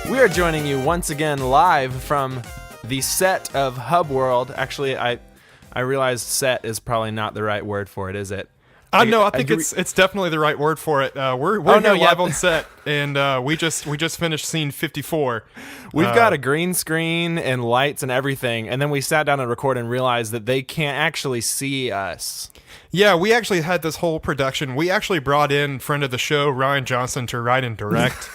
We are joining you once again live from the set of Hubworld. Actually, I realized set is probably not the right word for it, is it? I think it's definitely the right word for it. We're live on set, and we just finished scene 54. We've got a green screen and lights and everything, and then we sat down and recorded and realized that they can't actually see us. Yeah, we actually had this whole production. We actually brought in friend of the show Ryan Johnson to write and direct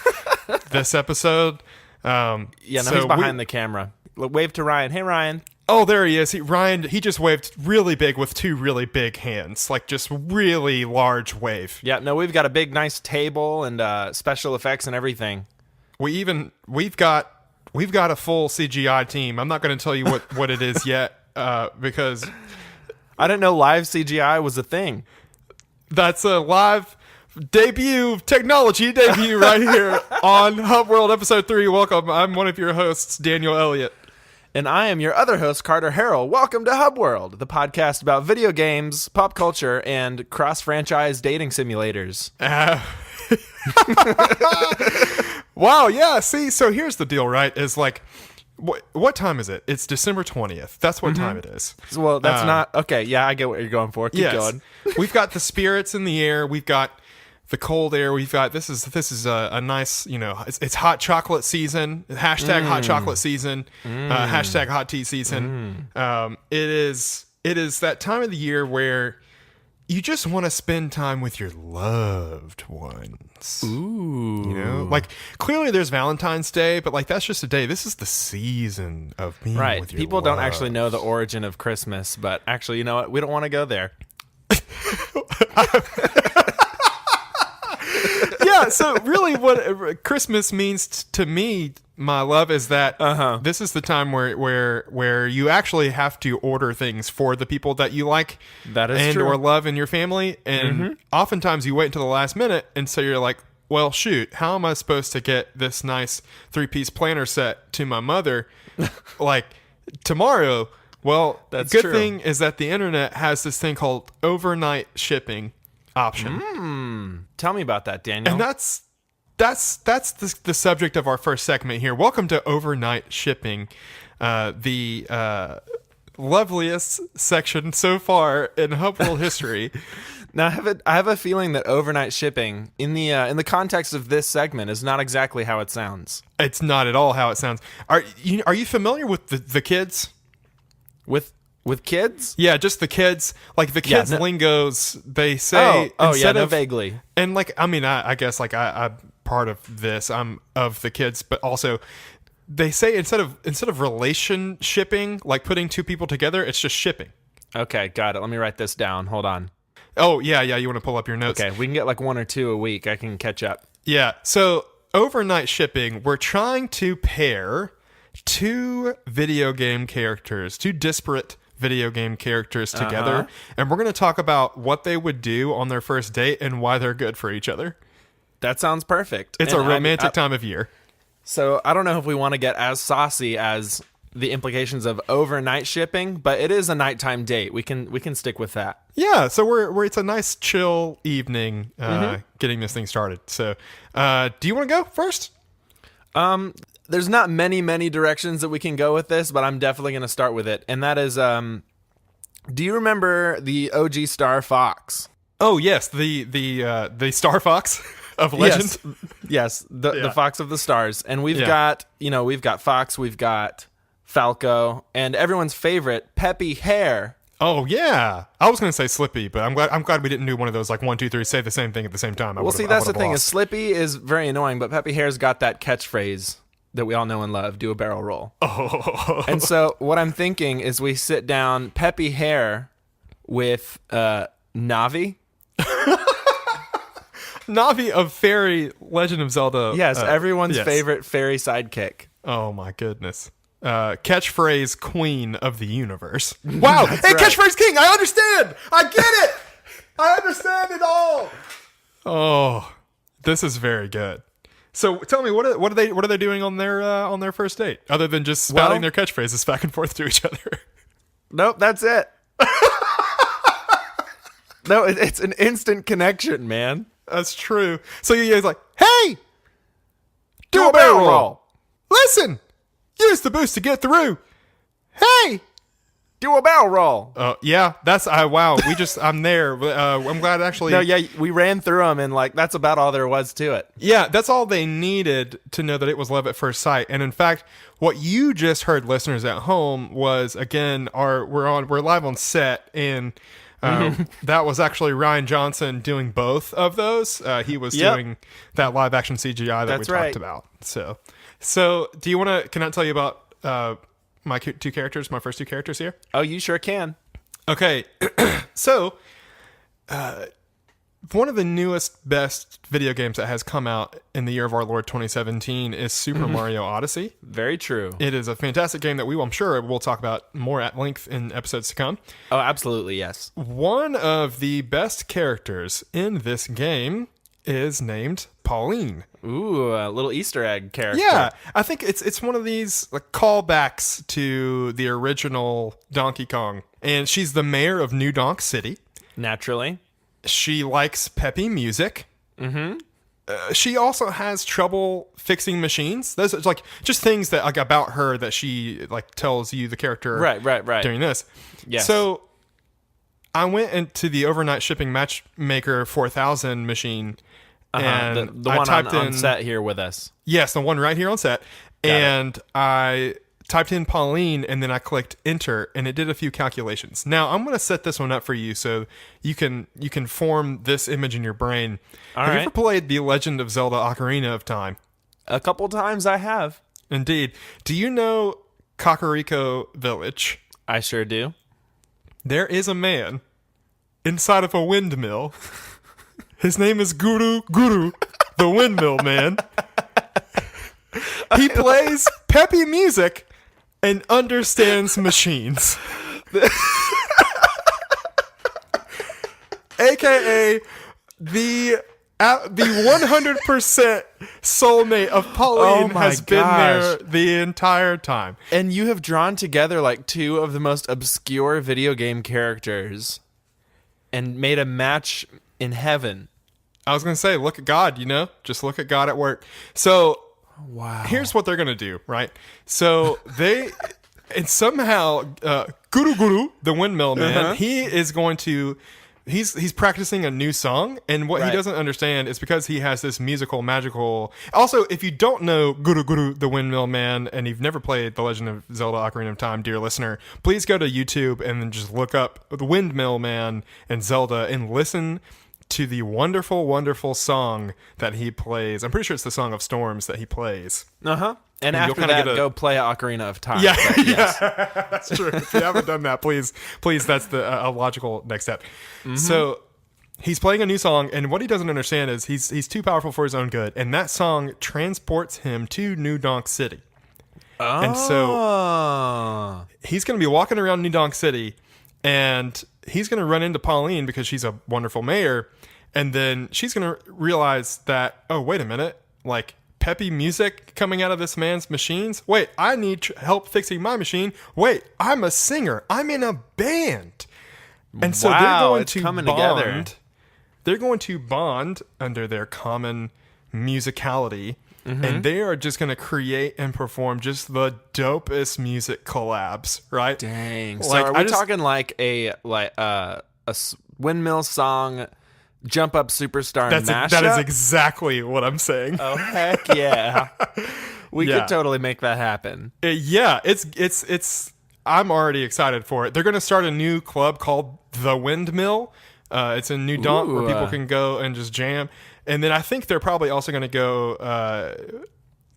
this episode. He's behind the camera. Wave to Ryan. Hey, Ryan. Oh, there he is. Ryan, he just waved really big with two really big hands, like just really large wave. Yeah, no, we've got a big, nice table and special effects and everything. We've got a full CGI team. I'm not going to tell you what it is yet because I didn't know live CGI was a thing. That's a live technology debut right here on Hubworld Episode 3. Welcome. I'm one of your hosts, Daniel Elliott. And I am your other host, Carter Harrell. Welcome to Hubworld, the podcast about video games, pop culture, and cross-franchise dating simulators. Wow, yeah. See, so here's the deal, right? Is like, what time is it? It's December 20th. That's what time it is. Well, that's not... Okay, yeah, I get what you're going for. Keep going. We've got the spirits in the air. We've got the cold air. We've got... This is a nice, it's hot chocolate season. Hashtag hot chocolate season. Hashtag hot tea season. It is that time of the year where you just want to spend time with your loved ones. Ooh. Like, clearly there's Valentine's Day, but like that's just a day. This is the season of being with your People don't actually know the origin of Christmas, but actually, you know what? We don't want to go there. Yeah, so really what Christmas means to me, my love, is that this is the time where you actually have to order things for the people that you like or love in your family. And oftentimes you wait until the last minute, and so you're like, well, shoot, how am I supposed to get this nice 3-piece planner set to my mother like tomorrow? Well, the good thing is that the internet has this thing called overnight shipping option. Tell me about that, Daniel. And that's the subject of our first segment here. Welcome to overnight shipping, the loveliest section so far in Hubworld history. Now, I have a feeling that overnight shipping, in the context of this segment, is not exactly how it sounds. It's not at all how it sounds. Are you familiar with the kids? With kids? Yeah, just the kids. Like the kids' lingos, they say. Vaguely. And like, I mean, I guess like I'm part of this. I'm of the kids, but also they say instead of relation shipping, like putting two people together, it's just shipping. Okay, got it. Let me write this down. Hold on. Oh yeah. You want to pull up your notes? Okay, we can get like 1 or 2 a week. I can catch up. Yeah. So overnight shipping, we're trying to pair two disparate video game characters together, and we're going to talk about what they would do on their first date and why they're good for each other. That sounds perfect. It's a romantic time of year. So I don't know if we want to get as saucy as the implications of overnight shipping, but it is a nighttime date. We can stick with that. Yeah, so it's a nice chill evening getting this thing started. So do you want to go first? There's not many directions that we can go with this, but I'm definitely going to start with it. And that is, do you remember the OG Star Fox? Oh, yes. The Star Fox of legend. Yes. The Fox of the Stars. And we've got Fox, we've got Falco, and everyone's favorite, Peppy Hare. Oh, yeah. I was going to say Slippy, but I'm glad we didn't do one of those, like 1, 2, 3, say the same thing at the same time. Well, see, that's the thing, is Slippy is very annoying, but Peppy Hare's got that catchphrase that we all know and love, do a barrel roll. Oh. And so what I'm thinking is we sit down Peppy Hare with Navi. Navi of Fairy Legend of Zelda. Yes, everyone's favorite fairy sidekick. Oh my goodness. Catchphrase queen of the universe. Wow. Hey, right. catchphrase king. I understand. I get it. I understand it all. Oh, this is very good. So tell me, what are they doing on their first date other than just spouting their catchphrases back and forth to each other? Nope, that's it. No, it's an instant connection, man. That's true. So he's like, hey, do a barrel roll. Listen, use the boost to get through. Hey, do a barrel roll. Yeah, that's wow. I'm there. I'm glad actually. No, yeah, we ran through them and like that's about all there was to it. Yeah, that's all they needed to know that it was love at first sight. And in fact, what you just heard, listeners at home, was again we're live on set, and that was actually Ryan Johnson doing both of those. He was doing that live action CGI that we talked about. So do you want to? Can I tell you about my first two characters here? Oh, you sure can. Okay, so one of the newest, best video games that has come out in the year of our Lord 2017 is Super Mario Odyssey. Very true. It is a fantastic game that I'm sure we'll talk about more at length in episodes to come. Oh, absolutely, yes. One of the best characters in this game is named Pauline. Ooh, a little Easter egg character. Yeah, I think it's one of these like callbacks to the original Donkey Kong. And she's the mayor of New Donk City. Naturally. She likes peppy music. Mm-hmm. She also has trouble fixing machines. Those are like just things that like about her that she like tells you the character right during this. Yes. So I went into the overnight shipping matchmaker 4000 machine. And the I one typed on in set here with us. Yes, the one right here on set. I typed in Pauline and then I clicked enter and it did a few calculations. Now I'm going to set this one up for you so you can form this image in your brain. Have you ever played The Legend of Zelda: Ocarina of Time? A couple times I have. Indeed. Do you know Kakariko Village? I sure do. There is a man inside of a windmill. His name is Guru, the windmill man. He plays peppy music and understands machines. AKA the 100% soulmate of Pauline has been there the entire time. And you have drawn together like two of the most obscure video game characters and made a match in heaven. I was going to say, look at God, just look at God at work. So wow. Here's what they're going to do, right? So and somehow Guru, the windmill man, he is going to, he's practicing a new song. And what he doesn't understand is because he has this magical. Also, if you don't know Guru, the windmill man, and you've never played The Legend of Zelda: Ocarina of Time, dear listener, please go to YouTube and then just look up the windmill man and Zelda and listen to the wonderful, wonderful song that he plays. I'm pretty sure it's the Song of Storms that he plays. And after that, go play Ocarina of Time. Yeah, yes. That's true. If you haven't done that, please, that's a logical next step. Mm-hmm. So he's playing a new song, and what he doesn't understand is he's too powerful for his own good, and that song transports him to New Donk City. Oh. And so he's going to be walking around New Donk City, and he's going to run into Pauline because she's a wonderful mayor, and then she's going to realize that, oh, wait a minute, like peppy music coming out of this man's machines. Wait, I need help fixing my machine. Wait, I'm a singer. I'm in a band. And so they're going to bond. Together. They're going to bond under their common musicality. Mm-hmm. And they are just going to create and perform just the dopest music collabs, right? Dang. So are we talking like a windmill song, jump up superstar mashup? That is exactly what I'm saying. Oh heck yeah. We could totally make that happen. It's I'm already excited for it. They're going to start a new club called The Windmill. It's in New Donk where people can go and just jam. And then I think they're probably also going to go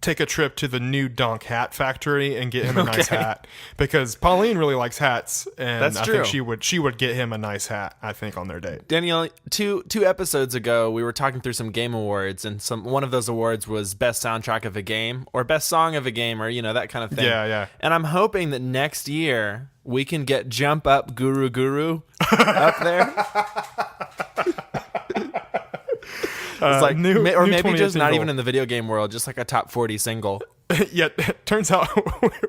take a trip to the new Donk hat factory and get him a nice hat, because Pauline really likes hats, and That's I true. think she would get him a nice hat, I think, on their date. Danielle, two episodes ago, we were talking through some game awards, and one of those awards was best soundtrack of a game or best song of a game, or that kind of thing. Yeah. And I'm hoping that next year we can get Jump Up Guru Guru up there. It's like maybe just not even in the video game world, just like a top 40 single. Yeah, it turns out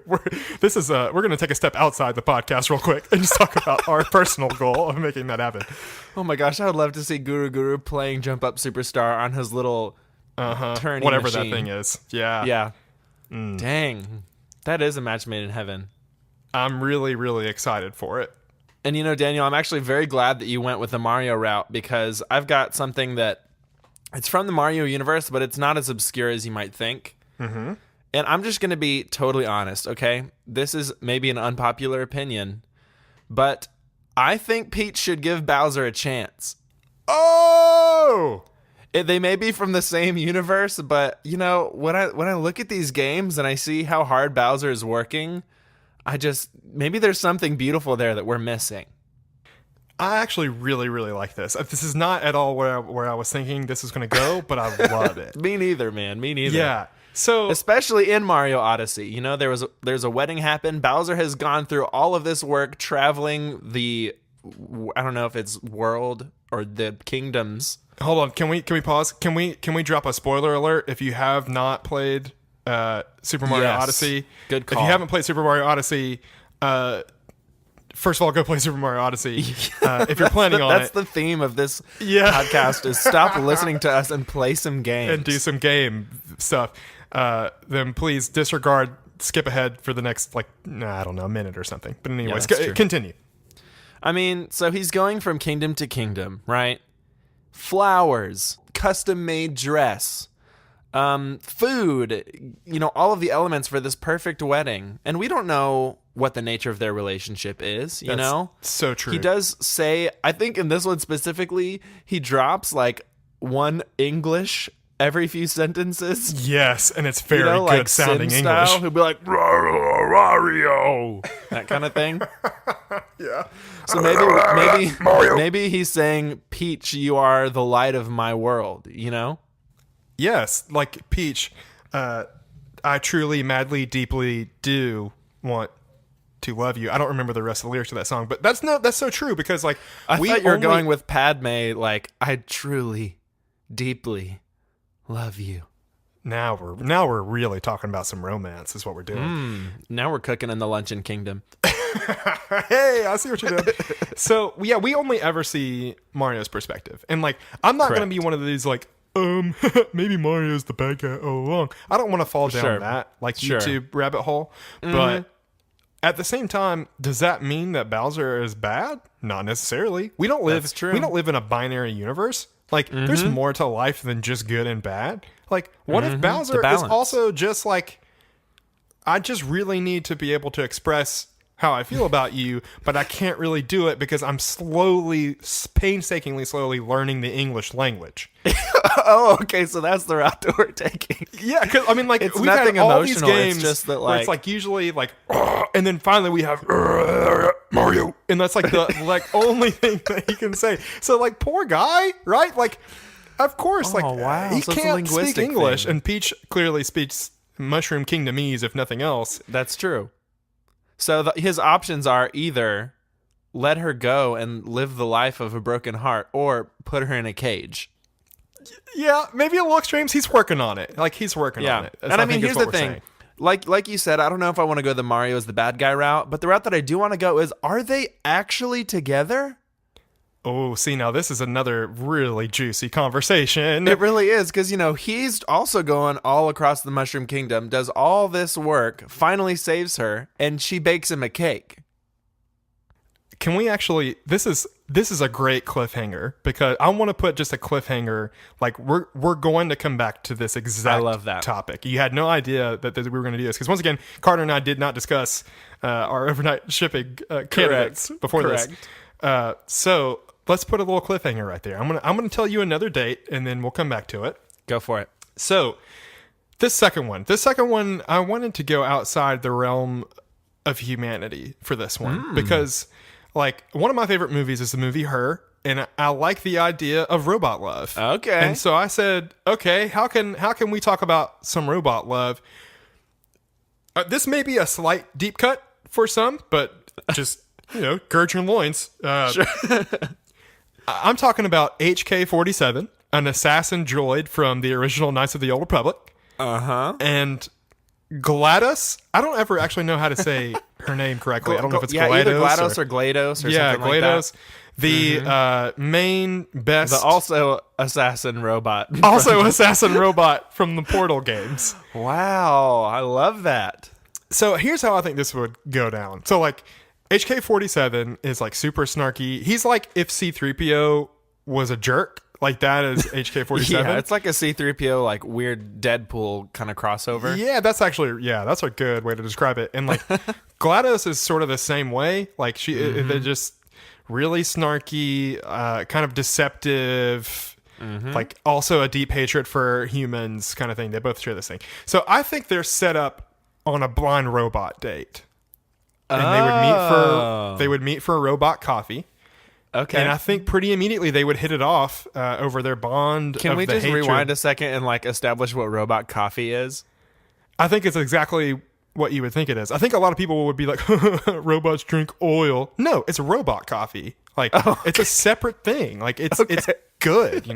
we're going to take a step outside the podcast real quick and just talk about our personal goal of making that happen. Oh my gosh, I would love to see Guru Guru playing Jump Up Superstar on his little turning whatever machine. that thing is. Yeah. Yeah. Dang. That is a match made in heaven. I'm really, really excited for it. And Daniel, I'm actually very glad that you went with the Mario route, because I've got something that it's from the Mario universe, but it's not as obscure as you might think. Mm-hmm. And I'm just going to be totally honest, okay? This is maybe an unpopular opinion, but I think Peach should give Bowser a chance. Oh! They may be from the same universe, but, when I look at these games and I see how hard Bowser is working, maybe there's something beautiful there that we're missing. I actually really, really like this. This is not at all where I was thinking this is going to go, but I love it. Me neither, man. Me neither. Yeah. So especially in Mario Odyssey, there's a wedding happen. Bowser has gone through all of this work traveling I don't know if it's world or the kingdoms. Hold on. Can we pause? Can we drop a spoiler alert if you have not played Super Mario Odyssey? Good call. If you haven't played Super Mario Odyssey, first of all, go play Super Mario Odyssey. If you're planning on it. That's the theme of this podcast is stop listening to us and play some games. And do some game stuff. Then please disregard, skip ahead for the next, I don't know, a minute or something. But anyways, continue. I mean, so he's going from kingdom to kingdom, right? Flowers, custom-made dress, food, all of the elements for this perfect wedding. And we don't know what the nature of their relationship is, you know? So true. He does say, I think in this one specifically, he drops one English every few sentences. Yes, and it's very good sounding Sim English. Style. He'll be like, Mario, that kind of thing. Yeah. So maybe he's saying, Peach, you are the light of my world, Yes, like Peach, I truly, madly, deeply do want to love you. I don't remember the rest of the lyrics of that song, but that's so true, because I thought you were going with Padme, I truly, deeply love you. Now we're really talking about some romance is what we're doing. Now we're cooking in the Luncheon Kingdom. Hey, I see what you're doing. So yeah, we only ever see Mario's perspective, and I'm not going to be one of these maybe Mario's the bad guy all along. I don't want to fall down that YouTube rabbit hole, but at the same time, does that mean that Bowser is bad? Not necessarily. We don't live. That's true. We don't live in a binary universe. There's more to life than just good and bad. What if Bowser is also just I just really need to be able to express how I feel about you, but I can't really do it because I'm painstakingly slowly learning the English language. Oh, okay, so that's the route that we're taking. Yeah, because it's we've nothing had all emotional. these games it's just that where it's usually and then finally we have Mario, and that's the only thing that he can say. So poor guy, right? Of course, wow. he So it's a can't speak linguistic English, thing. and Peach clearly speaks Mushroom Kingdomese, if nothing else. That's true. So his options are either let her go and live the life of a broken heart, or put her in a cage. Yeah, maybe a little extremes. He's working on it. He's working on it. And I mean, here's the thing. Like you said, I don't know if I want to go the Mario is the bad guy route, but the route that I do want to go is, are they actually together? Oh, see, now this is another really juicy conversation. It really is, because, he's also going all across the Mushroom Kingdom, does all this work, finally saves her, and she bakes him a cake. Can we actually... This is a great cliffhanger, because I want to put just a cliffhanger. We're going to come back to this exact topic. You had no idea that we were going to do this, because once again, Carter and I did not discuss our overnight shipping candidates before this. So... let's put a little cliffhanger right there. I'm gonna tell you another date, and then we'll come back to it. Go for it. So, This second one, I wanted to go outside the realm of humanity for this one because, like, one of my favorite movies is the movie Her, and I like the idea of robot love. Okay. And so I said, okay, how can we talk about some robot love? This may be a slight deep cut for some, but just, gird your loins. Sure. I'm talking about HK-47, an assassin droid from the original Knights of the Old Republic. Uh-huh. And GLaDOS, I don't ever actually know how to say her name correctly. I don't know if it's GLaDOS. Either GLaDOS or GLaDOS or something like that. The main best... The also assassin robot. Also assassin robot from the Portal games. Wow, I love that. So here's how I think this would go down. So, like, HK-47 is, like, super snarky. He's like if C-3PO was a jerk. Like, that is HK-47. Yeah, it's like a C-3PO, like, weird Deadpool kind of crossover. Yeah, that's a good way to describe it. And, like, GLaDOS is sort of the same way. Like, they're just really snarky, kind of deceptive, like, also a deep hatred for humans kind of thing. They both share this thing. So I think they're set up on a blind robot date. And they would meet for a robot coffee. Okay. And I think pretty immediately they would hit it off over their bond. Can we just rewind a second and, like, establish what robot coffee is? I think it's exactly what you would think it is. I think a lot of people would be like, robots drink oil. No, it's robot coffee. Like, It's a separate thing. Like, it's good,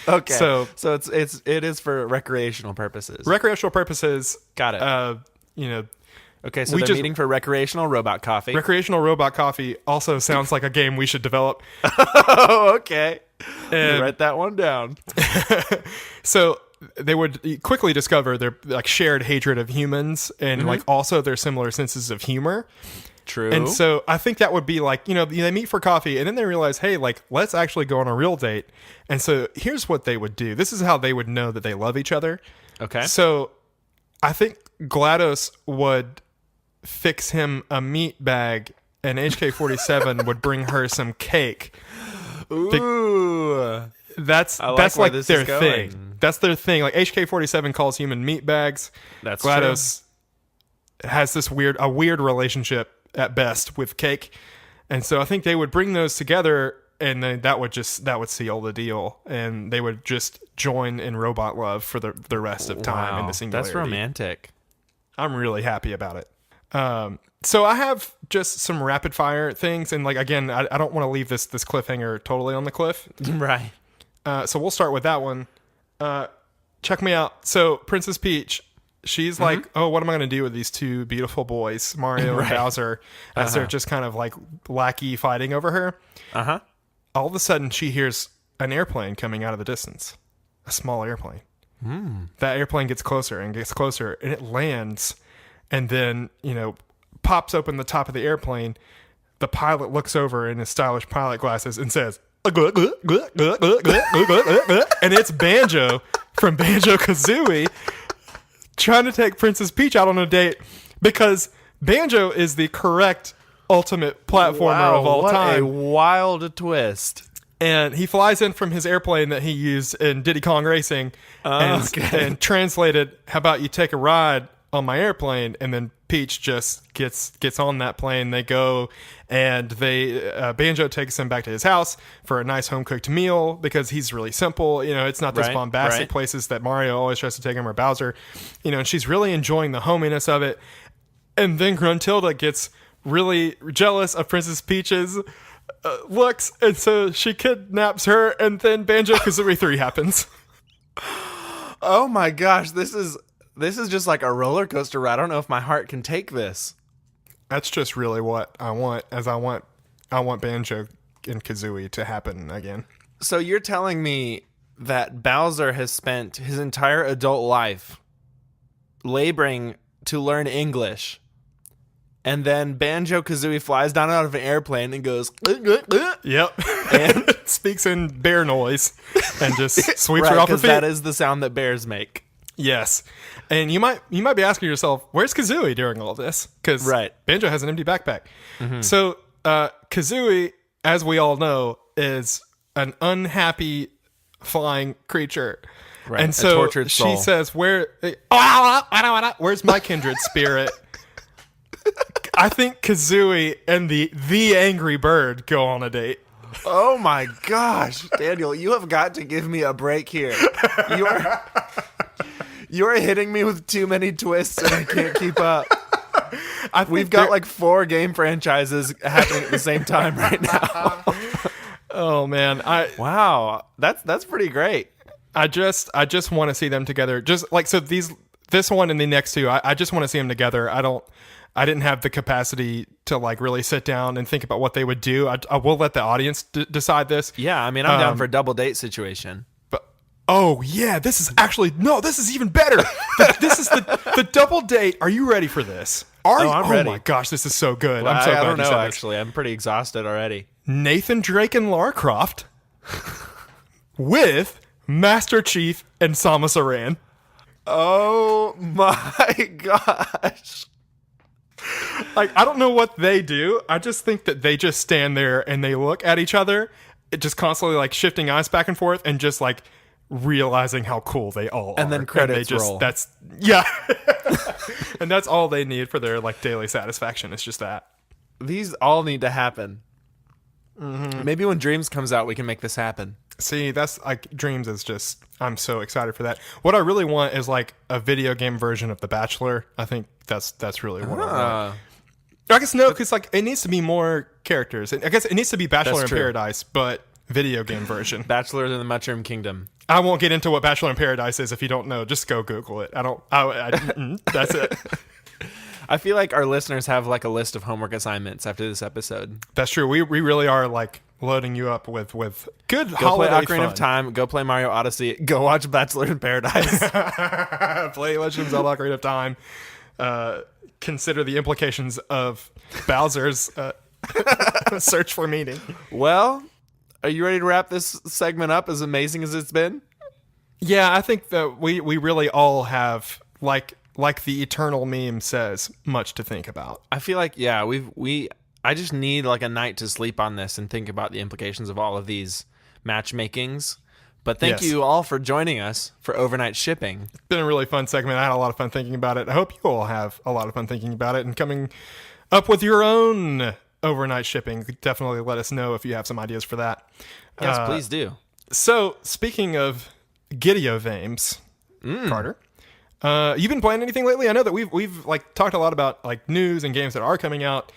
Okay. So it is for recreational purposes. Recreational purposes. Got it. Okay, so they're meeting for recreational robot coffee. Recreational robot coffee also sounds like a game we should develop. Oh, okay. Write that one down. So they would quickly discover their, like, shared hatred of humans and like also their similar senses of humor. True. And so I think that would be like, they meet for coffee and then they realize, hey, like, let's actually go on a real date. And so here's what they would do. This is how they would know that they love each other. Okay. So I think GLaDOS would fix him a meat bag and HK-47 would bring her some cake. Ooh. That's like their thing. That's their thing. Like, HK-47 calls human meat bags. That's GLaDOS has this weird relationship at best with cake. And so I think they would bring those together and then that would seal the deal. And they would just join in robot love for the rest of time in the singularity. That's romantic. I'm really happy about it. So I have just some rapid fire things, and, like, again, I don't want to leave this cliffhanger totally on the cliff. Right. So we'll start with that one. Check me out. So Princess Peach, she's like, oh, what am I going to do with these two beautiful boys, Mario and Bowser, as they're just kind of, like, lackey fighting over her. Uh-huh. All of a sudden, she hears an airplane coming out of the distance, a small airplane. That airplane gets closer and gets closer, and it lands. And then, pops open the top of the airplane. The pilot looks over in his stylish pilot glasses and says, and it's Banjo from Banjo-Kazooie trying to take Princess Peach out on a date because Banjo is the correct ultimate platformer of all time. What a wild twist. And he flies in from his airplane that he used in Diddy Kong Racing and translated, how about you take a ride on my airplane? And then Peach just gets on that plane. They go and Banjo takes him back to his house for a nice home cooked meal because he's really simple. It's not those bombastic places that Mario always tries to take him or Bowser. And she's really enjoying the hominess of it. And then Gruntilda gets really jealous of Princess Peach's looks, and so she kidnaps her, and then Banjo-Kazooie 3 happens. Oh my gosh, this is just like a roller coaster ride. I don't know if my heart can take this. That's just really what I want, I want Banjo and Kazooie to happen again. So you're telling me that Bowser has spent his entire adult life laboring to learn English, and then Banjo-Kazooie flies down out of an airplane and goes, yep, and speaks in bear noise and just sweeps her off her feet. That is the sound that bears make. Yes, and you might be asking yourself, where's Kazooie during all this? Because Banjo has an empty backpack. Mm-hmm. So Kazooie, as we all know, is an unhappy flying creature. Right. And A so tortured soul. she says, where's my kindred spirit? I think Kazooie and the Angry Bird go on a date. Oh my gosh, Daniel, you have got to give me a break here. You are hitting me with too many twists and I can't keep up. We've got like 4 game franchises happening at the same time right now. Oh man, Wow, that's pretty great. I just want to see them together. Just like so, this one and the next 2, I just want to see them together. I didn't have the capacity to like really sit down and think about what they would do. I will let the audience decide this. Yeah, I mean, I'm down for a double date situation. But oh yeah, this is even better. This is the double date. Are you ready for this? I'm ready. Oh my gosh, this is so good. Well, I'm so glad I don't you know, said this. actually. I'm pretty exhausted already. Nathan Drake and Lara Croft with Master Chief and Samus Aran. Oh my gosh. Like, I don't know what they do. I just think that they just stand there and they look at each other, it just constantly like shifting eyes back and forth and just like realizing how cool they all are. And then credits roll. That's yeah. And that's all they need for their like daily satisfaction. It's just that. These all need to happen. Mm-hmm. Maybe when Dreams comes out, we can make this happen. See, that's like Dreams is just, I'm so excited for that. What I really want is like a video game version of The Bachelor. I think that's really what I want. I guess no, because like it needs to be more characters. I guess it needs to be Bachelor in Paradise, but video game version. Bachelor in the Mushroom Kingdom. I won't get into what Bachelor in Paradise is if you don't know. Just go Google it. That's it. I feel like our listeners have like a list of homework assignments after this episode. That's true. We really are like loading you up with good Go holiday play Ocarina fun. of Time. Go play Mario Odyssey. Go watch Bachelor in Paradise. Play Legend of Zelda Ocarina of Time. Consider the implications of Bowser's search for meaning. Well, are you ready to wrap this segment up as amazing as it's been? Yeah, I think that we really all have like the eternal meme says, much to think about. I feel like I just need like a night to sleep on this and think about the implications of all of these matchmakings. But thank you all for joining us for Overnight Shipping. It's been a really fun segment. I had a lot of fun thinking about it. I hope you all have a lot of fun thinking about it and coming up with your own overnight shipping. Definitely let us know if you have some ideas for that. Yes, please do. So, speaking of Gideo Vames, Carter, you've been playing anything lately? I know that we've like talked a lot about like news and games that are coming out.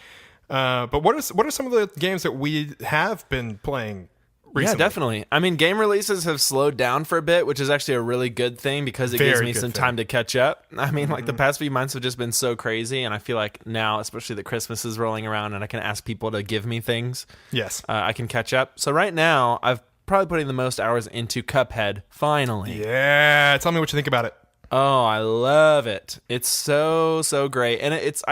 But what are some of the games that we have been playing recently? Yeah, definitely. I mean, game releases have slowed down for a bit, which is actually a really good thing because it gives me some time to catch up. I mean, like the past few months have just been so crazy, and I feel like now, especially that Christmas is rolling around and I can ask people to give me things, Yes. I can catch up. So right now, I've probably putting the most hours into Cuphead, finally. Yeah. Tell me what you think about it. Oh, I love it. It's so great. And it's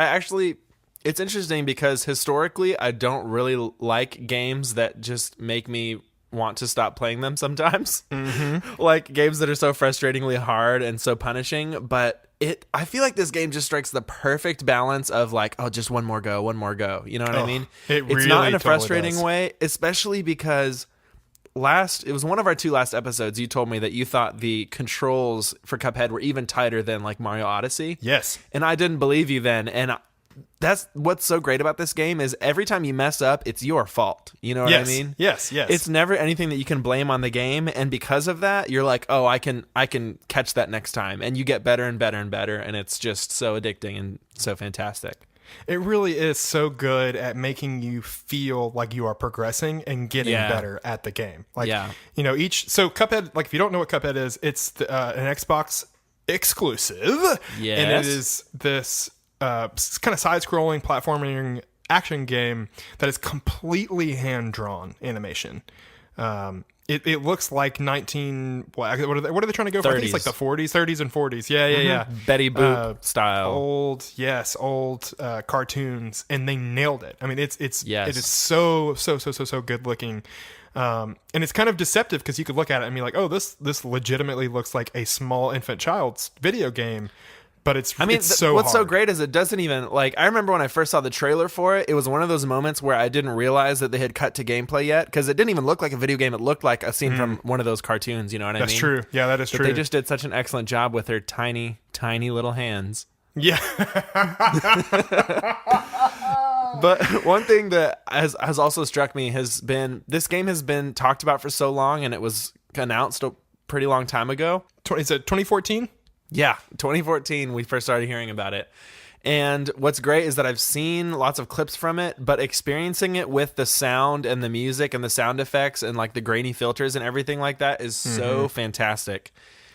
interesting because historically I don't really like games that just make me want to stop playing them sometimes. Mm-hmm. Like games that are so frustratingly hard and so punishing, but I feel like this game just strikes the perfect balance of like, oh, just one more go. You know what I mean? It's not in a frustrating way, especially because it was one of our 2 last episodes. You told me that you thought the controls for Cuphead were even tighter than like Mario Odyssey. Yes. And I didn't believe you then. And that's what's so great about this game is every time you mess up, it's your fault. You know what I mean? Yes. It's never anything that you can blame on the game. And because of that, you're like, oh, I can catch that next time. And you get better and better and better. And it's just so addicting and so fantastic. It really is so good at making you feel like you are progressing and getting better at the game. Like, you know, so Cuphead, like if you don't know what Cuphead is, it's an Xbox exclusive. Yes. And it is this kind of side-scrolling platforming action game that is completely hand-drawn animation. It looks like what are they trying to go for? I think it's like the 30s and 40s. Yeah. Betty Boop style. Old cartoons, and they nailed it. I mean, it is so good looking. And it's kind of deceptive because you could look at it and be like, oh, this legitimately looks like a small infant child's video game. but it's what's hard. so great is it doesn't even, like, I remember when I first saw the trailer for it, it was one of those moments where I didn't realize that they had cut to gameplay yet, because it didn't even look like a video game. It looked like a scene from one of those cartoons, you know what I mean? That's true. Yeah, that is true. They just did such an excellent job with their tiny, tiny little hands. Yeah. But one thing that has also struck me has been, this game has been talked about for so long, and it was announced a pretty long time ago. Is it 2014? Yeah, 2014 we first started hearing about it. And what's great is that I've seen lots of clips from it, but experiencing it with the sound and the music and the sound effects and like the grainy filters and everything like that is so fantastic.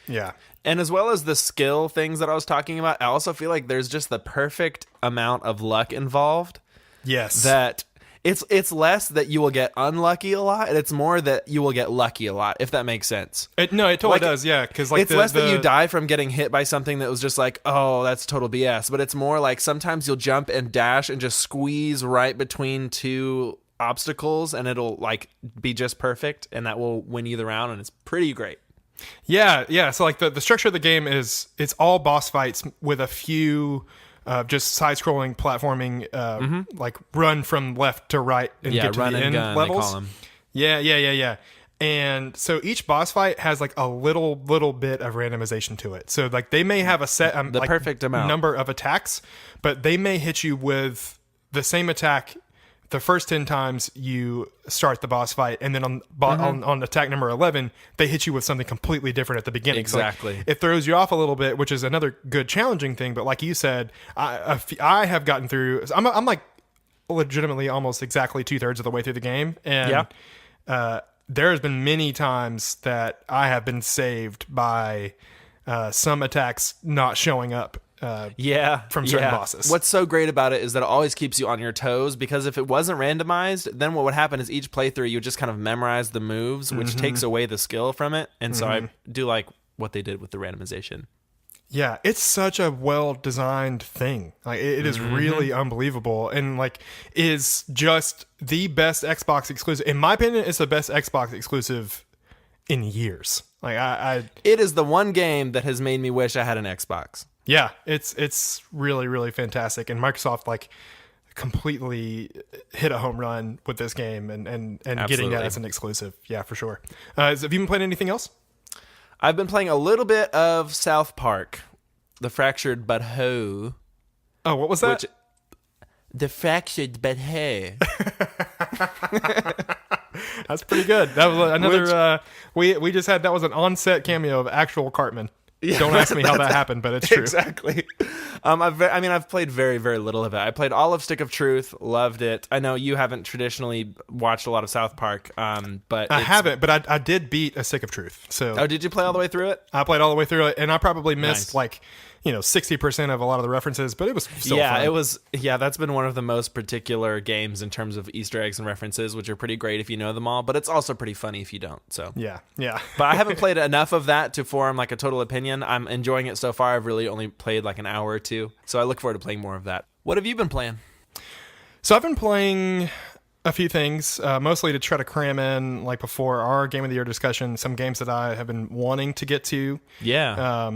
Yeah. And as well as the skill things that I was talking about, I also feel like there's just the perfect amount of luck involved. Yes. That it's less that you will get unlucky a lot, and it's more that you will get lucky a lot, if that makes sense. It totally does, yeah. Because like it's less that you die from getting hit by something that was just like, oh, that's total BS. But it's more like sometimes you'll jump and dash and just squeeze right between two obstacles, and it'll like be just perfect, and that will win you the round, and it's pretty great. Yeah. So like the structure of the game is it's all boss fights with a few just side-scrolling platforming, like run from left to right and get to run the and end gun, levels. they call them. Yeah. And so each boss fight has like a little bit of randomization to it. So like they may have a set the like perfect amount number of attacks, but they may hit you with the same attack the first 10 times you start the boss fight, and then on attack number 11, they hit you with something completely different at the beginning. Exactly. So like, it throws you off a little bit, which is another good challenging thing. But like you said, I have gotten through. I'm like legitimately almost exactly 2/3 of the way through the game, and there has been many times that I have been saved by some attacks not showing up. From certain bosses. What's so great about it is that it always keeps you on your toes, because if it wasn't randomized, then what would happen is each playthrough you would just kind of memorize the moves, which takes away the skill from it. And so I do like what they did with the randomization. Yeah, it's such a well-designed thing. Like it is really unbelievable, and like is just the best Xbox exclusive. In my opinion, it's the best Xbox exclusive in years. Like it is the one game that has made me wish I had an Xbox. Yeah, it's really, really fantastic. And Microsoft like completely hit a home run with this game and getting that as an exclusive. Yeah, for sure. Have you been playing anything else? I've been playing a little bit of South Park, The Fractured But Whole. Oh, what was that? The Fractured But Whole. That's pretty good. That was another. We just had, that was an on-set cameo of actual Cartman. Yeah, don't ask me how that happened, but it's true. Exactly. I've played very, very little of it. I played all of Stick of Truth, loved it. I know you haven't traditionally watched a lot of South Park, but I haven't. But I did beat a Stick of Truth. So did you play all the way through it? I played all the way through it, and I probably missed 60% of a lot of the references, but it was still fun. It was. Yeah, that's been one of the most particular games in terms of Easter eggs and references, which are pretty great if you know them all, but it's also pretty funny if you don't. So yeah. But I haven't played enough of that to form like a total opinion. I'm enjoying it so far. I've really only played like an hour or two, so I look forward to playing more of that. What have you been playing? So I've been playing a few things, mostly to try to cram in, like before our Game of the Year discussion, some games that I have been wanting to get to. Yeah.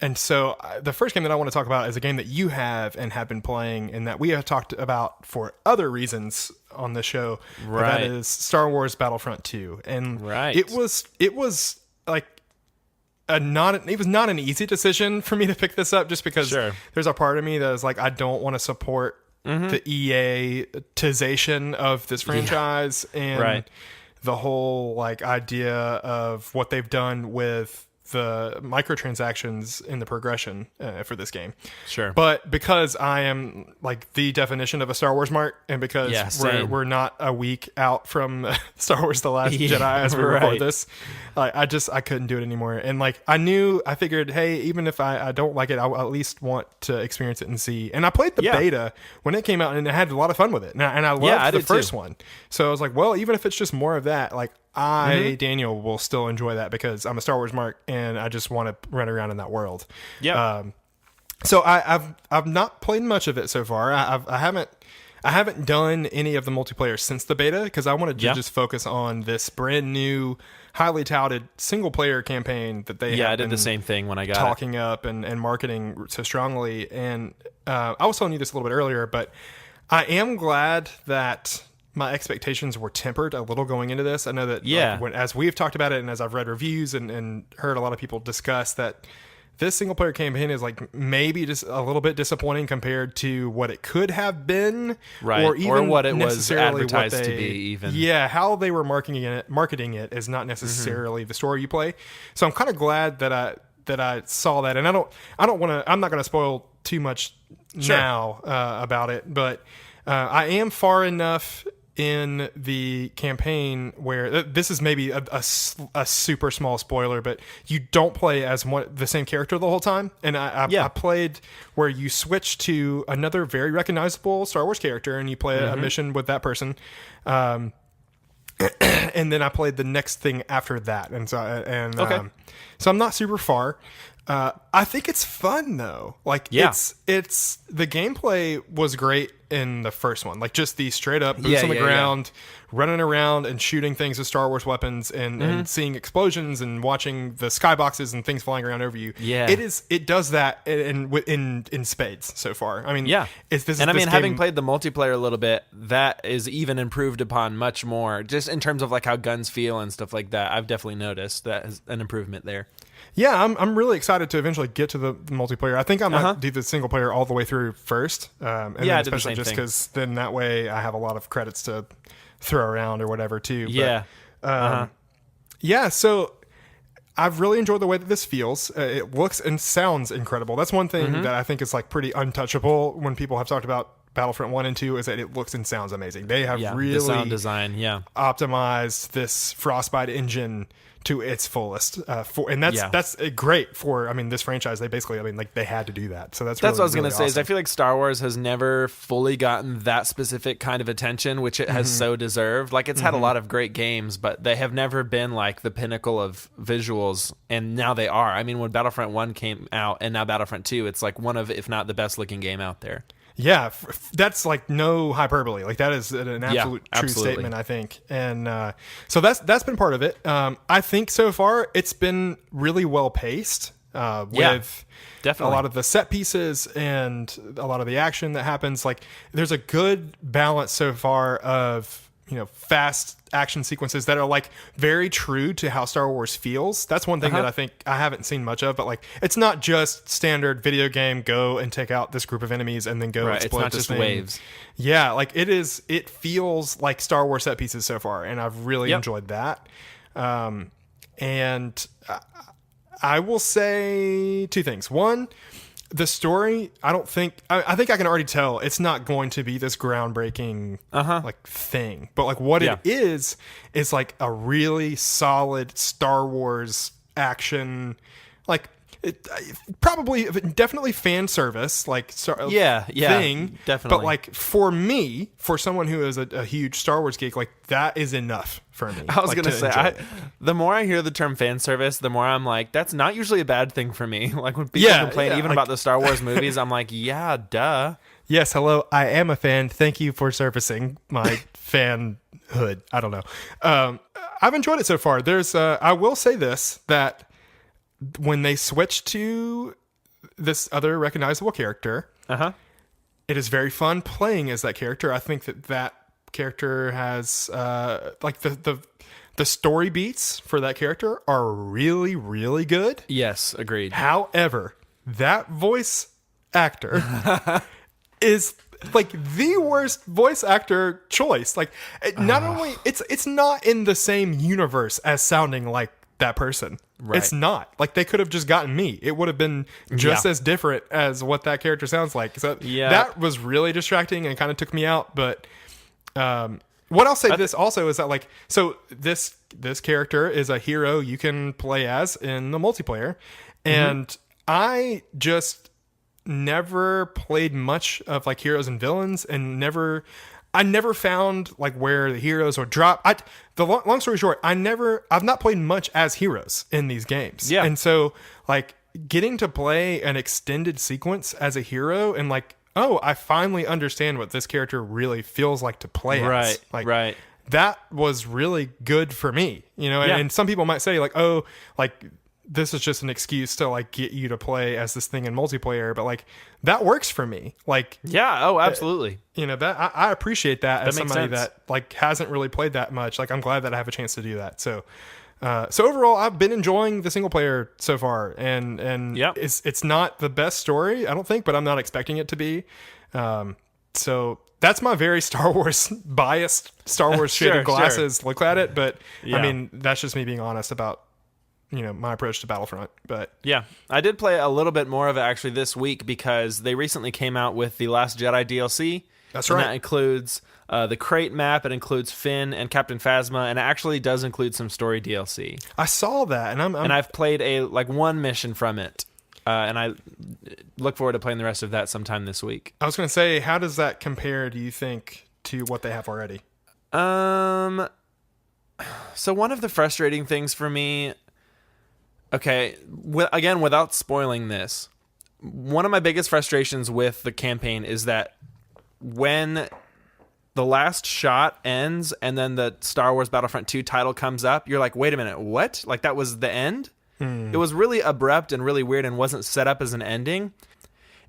And so the first game that I want to talk about is a game that you have and have been playing, and that we have talked about for other reasons on the show. Right. That is Star Wars Battlefront 2. And it was like it was not an easy decision for me to pick this up, just because there's a part of me that is like, I don't want to support the EA-tization of this franchise and the whole like idea of what they've done with the microtransactions in the progression for this game. Sure. But because I am like the definition of a Star Wars mark, and because we're not a week out from Star Wars The Last Jedi as we record this, I couldn't do it anymore. And like I figured, hey, even if I don't like it, I'll at least want to experience it and see. And I played the beta when it came out, and I had a lot of fun with it. And I loved the first one. So I was like, well, even if it's just more of that, like Daniel, will still enjoy that because I'm a Star Wars mark and I just want to run around in that world. Yeah. So I've not played much of it so far. I I haven't done any of the multiplayer since the beta because I wanted to just focus on this brand new, highly touted single player campaign that they I did the same thing when I got talking up and marketing so strongly. And I was telling you this a little bit earlier, but I am glad that my expectations were tempered a little going into this. I know that as we've talked about it and as I've read reviews and heard a lot of people discuss that this single player campaign is like maybe just a little bit disappointing compared to what it could have been, right? Or even what it was necessarily advertised to be. Even how they were marketing it is not necessarily the story you play. So I'm kind of glad that I saw that, and I'm not going to spoil too much now about it, but I am far enough in the campaign where this is maybe a super small spoiler, but you don't play as the same character the whole time. And I played where you switch to another very recognizable Star Wars character and you play a mission with that person. And then I played the next thing after that. And so, so I'm not super far. I think it's fun though. Like it's the gameplay was great in the first one. Like just the straight up boots on the ground, running around and shooting things with Star Wars weapons and seeing explosions and watching the skyboxes and things flying around over you. Yeah. It does that in spades so far. I mean, having played the multiplayer a little bit, that is even improved upon much more just in terms of like how guns feel and stuff like that. I've definitely noticed that is an improvement there. Yeah, I'm really excited to eventually get to the multiplayer. I think I might do the single player all the way through first. And then especially just because then that way I have a lot of credits to throw around or whatever too. So I've really enjoyed the way that this feels. It looks and sounds incredible. That's one thing that I think is like pretty untouchable when people have talked about Battlefront 1 and 2 is that it looks and sounds amazing. They have really the sound design, optimized this Frostbite engine to its fullest, and that's great for this franchise. They basically they had to do that, so that's what I was really gonna say. Is I feel like Star Wars has never fully gotten that specific kind of attention, which it has so deserved. Like it's had a lot of great games, but they have never been like the pinnacle of visuals, and now they are. I mean, when Battlefront 1 came out, and now Battlefront 2, it's like one of, if not the best looking game out there. Yeah, that's like no hyperbole. Like that is an absolute true statement, I think. And so that's been part of it. I think so far it's been really well paced with definitely a lot of the set pieces and a lot of the action that happens. Like there's a good balance so far of fast action sequences that are like very true to how Star Wars feels. That's one thing that I think I haven't seen much of, but like it's not just standard video game, go and take out this group of enemies and then go exploit it's not just thing. waves. Yeah, like it feels like Star Wars set pieces so far, and I've really enjoyed that. And I will say two things. One, the story, I think I can already tell it's not going to be this groundbreaking like thing, but like what it is like a really solid Star Wars action, like it definitely fan service, like thing, definitely. But like for me, for someone who is a huge Star Wars geek, like that is enough for me. I was gonna say, the more I hear the term fan service, the more I'm like, that's not usually a bad thing for me. Like when people complain even about the Star Wars movies, I'm like, yeah, duh. Yes, hello, I am a fan. Thank you for servicing my fanhood. I don't know. I've enjoyed it so far. There's, I will say this, that when they switch to this other recognizable character, it is very fun playing as that character. I think that character has like the story beats for that character are really, really good. Yes, agreed. However, that voice actor is like the worst voice actor choice. Like not only it's not in the same universe as sounding like that person. Right. It's not. Like they could have just gotten me. It would have been just as different as what that character sounds like. So that was really distracting and kind of took me out. But what I'll say this also is that like, so this character is a hero you can play as in the multiplayer, and I just never played much of like heroes and villains, and I never found like where the heroes would drop. Long story short, I've not played much as heroes in these games. Yeah. And so like getting to play an extended sequence as a hero and like oh, I finally understand what this character really feels like to play Right, as. Like, right. that was really good for me, you know. Yeah. And some people might say like, oh, like this is just an excuse to like get you to play as this thing in multiplayer, but like that works for me. Like, Yeah. Oh, absolutely. you know, that I appreciate that as makes somebody sense. that like hasn't really played that much. Like, I'm glad that I have a chance to do that. So overall, I've been enjoying the single player so far, and Yep. it's not the best story, I don't think, but I'm not expecting it to be. So that's my very Star Wars biased, Star Wars Sure, shaded glasses look at it. But Yeah. I mean, that's just me being honest about, you know, my approach to Battlefront. But Yeah, I did play a little bit more of it actually this week because they recently came out with the Last Jedi DLC. That's and right. That includes the crate map. It includes Finn and Captain Phasma, and it actually does include some story DLC. I saw that, and And I've played one mission from it, and I look forward to playing the rest of that sometime this week. I was going to say, how does that compare, do you think, to what they have already? So one of the frustrating things for me, okay, again, without spoiling this, one of my biggest frustrations with the campaign is that when the last shot ends and then the Star Wars Battlefront 2 title comes up, you're like, wait a minute, what? Like, that was the end? It was really abrupt and really weird and wasn't set up as an ending.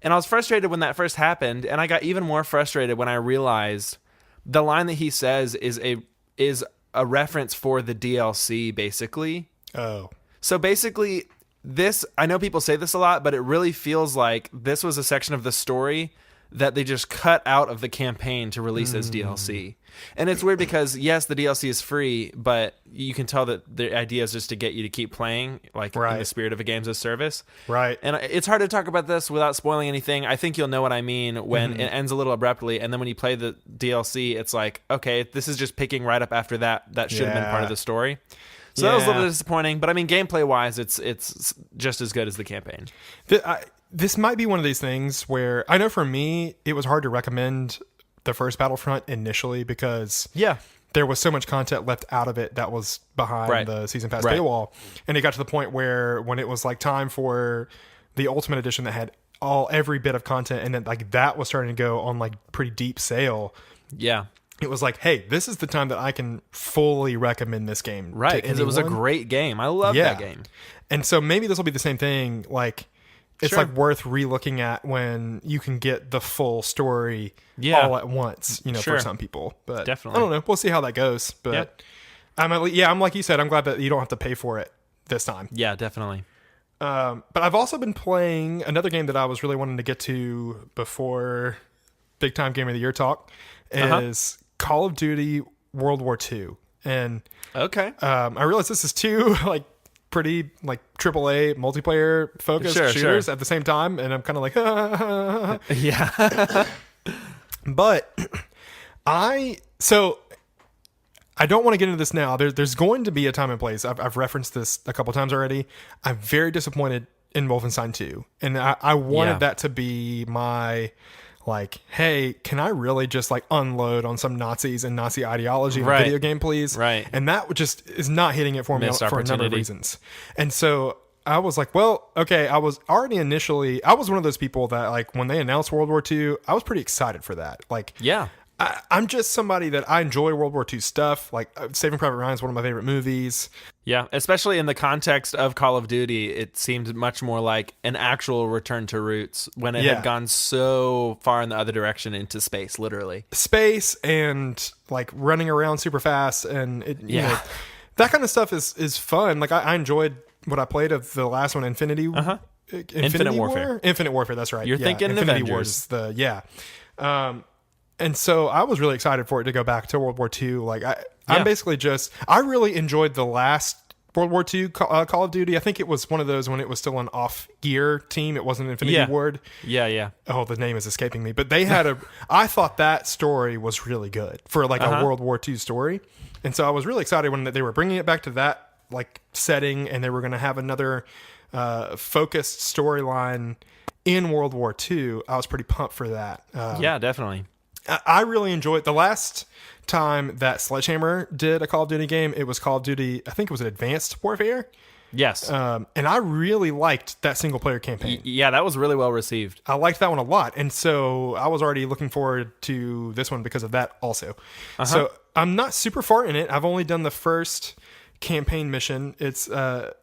And I was frustrated when that first happened, and I got even more frustrated when I realized the line that he says is a reference for the DLC, basically. Oh. So basically, this, I know people say this a lot, but it really feels like this was a section of the story that they just cut out of the campaign to release as DLC. And it's weird because, yes, the DLC is free, but you can tell that the idea is just to get you to keep playing, like in the spirit of a games as service. Right. And it's hard to talk about this without spoiling anything. I think you'll know what I mean when it ends a little abruptly, and then when you play the DLC, it's like, okay, this is just picking right up after that. That should have been part of the story. So that was a little disappointing, but I mean, gameplay-wise, it's just as good as the campaign. This might be one of these things where I know for me, it was hard to recommend the first Battlefront initially because there was so much content left out of it that was behind the season pass paywall. And it got to the point where when it was like time for the Ultimate Edition that had every bit of content, and then like that was starting to go on like pretty deep sale. Yeah. It was like, hey, this is the time that I can fully recommend this game. Right, because it was a great game. I love that game. And so maybe this will be the same thing. Like, it's like worth re-looking at when you can get the full story all at once, you know, for some people. But definitely, I don't know. We'll see how that goes. But I'm like you said, I'm glad that you don't have to pay for it this time. Yeah, definitely. But I've also been playing another game that I was really wanting to get to before Big Time Game of the Year talk is Call of Duty World War II. And I realize this is two like pretty like AAA multiplayer focused shooters at the same time, and I'm kind of like yeah. But I don't want to get into this now. There's going to be a time and place. I've referenced this a couple times already. I'm very disappointed in Wolfenstein 2, and I wanted that to be my like, hey, can I really just like unload on some Nazis and Nazi ideology in a video game, please? Right. And that just is not hitting it for me for a number of reasons. And so I was like, well, okay, I was one of those people that like when they announced World War II, I was pretty excited for that. Like, I'm just somebody that I enjoy World War II stuff. Like Saving Private Ryan is one of my favorite movies. Yeah, especially in the context of Call of Duty, it seemed much more like an actual return to roots when it had gone so far in the other direction into space, literally. Space and like running around super fast, and you know, that kind of stuff is fun. Like I enjoyed what I played of the last one, Infinite Warfare. Infinite Warfare, that's right. You're thinking Infinity Avengers. Wars. And so I was really excited for it to go back to World War II. Like I'm basically I really enjoyed the last World War II Call of Duty. I think it was one of those when it was still an off-gear team. It wasn't Infinity Ward. Yeah. Oh, the name is escaping me. But they had I thought that story was really good for like a World War II story. And so I was really excited when they were bringing it back to that like setting, and they were going to have another focused storyline in World War II. I was pretty pumped for that. Yeah, definitely. I really enjoyed the last time that Sledgehammer did a Call of Duty game. It was Call of Duty, I think it was Advanced Warfare. Yes. And I really liked that single player campaign. Yeah, that was really well received. I liked that one a lot. And so I was already looking forward to this one because of that also. So I'm not super far in it. I've only done the first campaign mission. It's no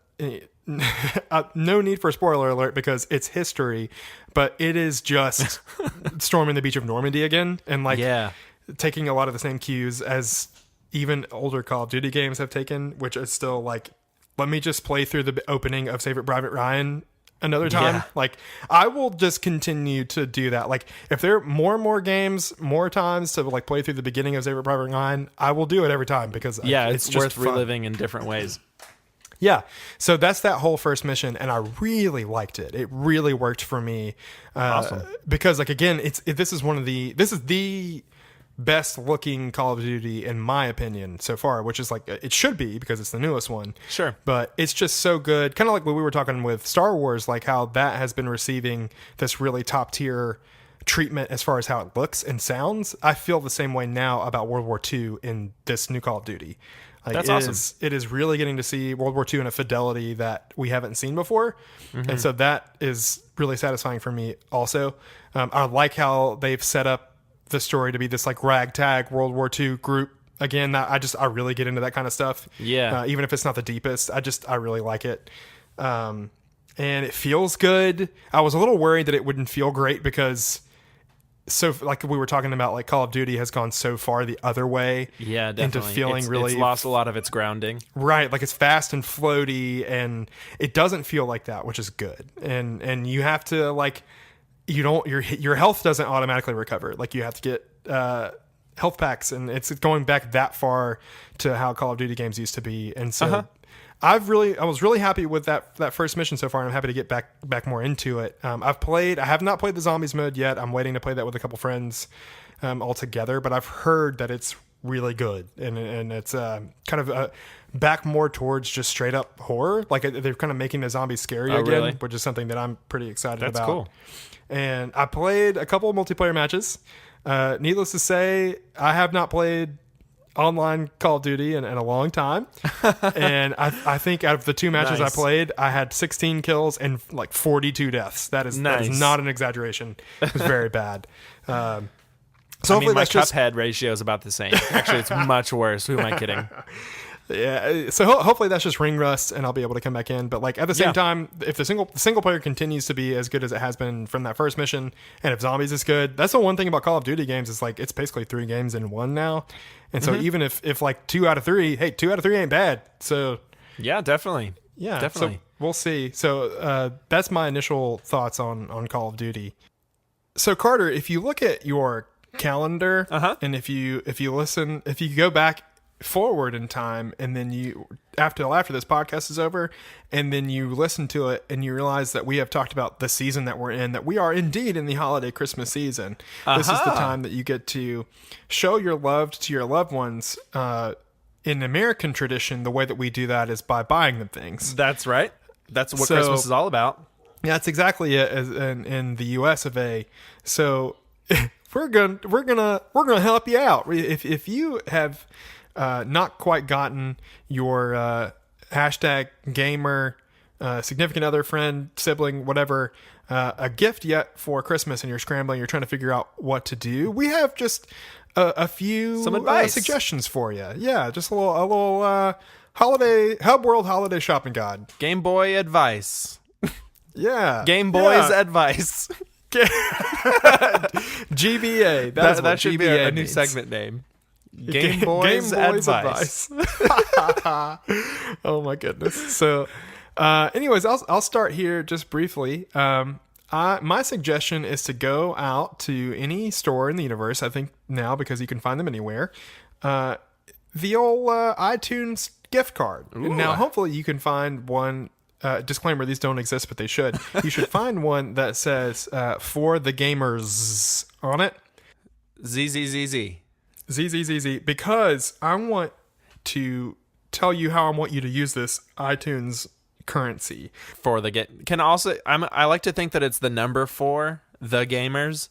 need for a spoiler alert because it's history, but it is just storming the beach of Normandy again and taking a lot of the same cues as even older Call of Duty games have taken, which is still like, let me just play through the opening of Saving Private Ryan another time. Yeah. Like, I will just continue to do that. Like, if there are more and more games, more times to like play through the beginning of Saving Private Ryan, I will do it every time because it's just worth fun. reliving in different ways. Yeah. So that's that whole first mission, and I really liked it. It really worked for me. Awesome. Because like again, this is the best looking Call of Duty in my opinion so far, which is like it should be because it's the newest one. Sure. But it's just so good. Kind of like what we were talking with Star Wars, like how that has been receiving this really top tier treatment as far as how it looks and sounds. I feel the same way now about World War II in this new Call of Duty. Like, that's awesome. It is really getting to see World War II in a fidelity that we haven't seen before. And so that is really satisfying for me also. I like how they've set up the story to be this like ragtag World War II group. Again, I really get into that kind of stuff. Yeah. Even if it's not the deepest, I really like it. And it feels good. I was a little worried that it wouldn't feel great because like we were talking about, like Call of Duty has gone so far the other way. Yeah, definitely. Into feeling it's lost a lot of its grounding. Right, like it's fast and floaty, and it doesn't feel like that, which is good. And you have to like, your health doesn't automatically recover. Like you have to get health packs, and it's going back that far to how Call of Duty games used to be. And so I was really happy with that first mission so far, and I'm happy to get back more into it. I have not played the zombies mode yet. I'm waiting to play that with a couple friends all together, but I've heard that it's really good, and it's kind of back more towards just straight up horror. Like they're kind of making the zombies scary again, really? which is something that I'm pretty excited about. That's cool. And I played a couple of multiplayer matches. Needless to say, I have not played online Call of Duty in a long time. And I think out of the two matches I played, I had 16 kills and like 42 deaths. That is not an exaggeration. It was very bad. So hopefully my Cuphead ratio is about the same. Actually, it's much worse. Who am I kidding? Yeah, so hopefully that's just ring rust, and I'll be able to come back in. But like at the same time, if the single player continues to be as good as it has been from that first mission, and if zombies is good, that's the one thing about Call of Duty games is like it's basically 3 games in one now. And so even if like 2 out of 3, hey, 2 out of 3 ain't bad. So yeah, definitely. Yeah, definitely. So we'll see. So that's my initial thoughts on Call of Duty. So Carter, if you look at your calendar, and if you go back forward in time, and then you after this podcast is over, and then you listen to it and you realize that we have talked about the season that we're in, that we are indeed in the holiday Christmas season. This is the time that you get to show your love to your loved ones. In American tradition, the way that we do that is by buying them things. That's right. That's what Christmas is all about. Yeah, that's exactly it in the US of A. So we're gonna help you out. If you have not quite gotten your hashtag gamer, significant other, friend, sibling, whatever, a gift yet for Christmas, and you're scrambling, you're trying to figure out what to do, we have just a few some advice, suggestions for you. Yeah, just a little holiday Hubworld holiday shopping guide. Game Boy advice. Yeah, Game Boy's advice. GBA. That should be GBA a new means. Segment name. Game Boy's advice. Oh my goodness. So, anyways, I'll start here just briefly. My suggestion is to go out to any store in the universe. I think now, because you can find them anywhere. The old iTunes gift card. Ooh. Now, hopefully, you can find one. Disclaimer: these don't exist, but they should. You should find one that says "For the Gamers" on it. ZZZZ. ZZZZ, because I want to tell you how I want you to use this iTunes currency For the game. Can also I like to think that it's the number 4, the gamers.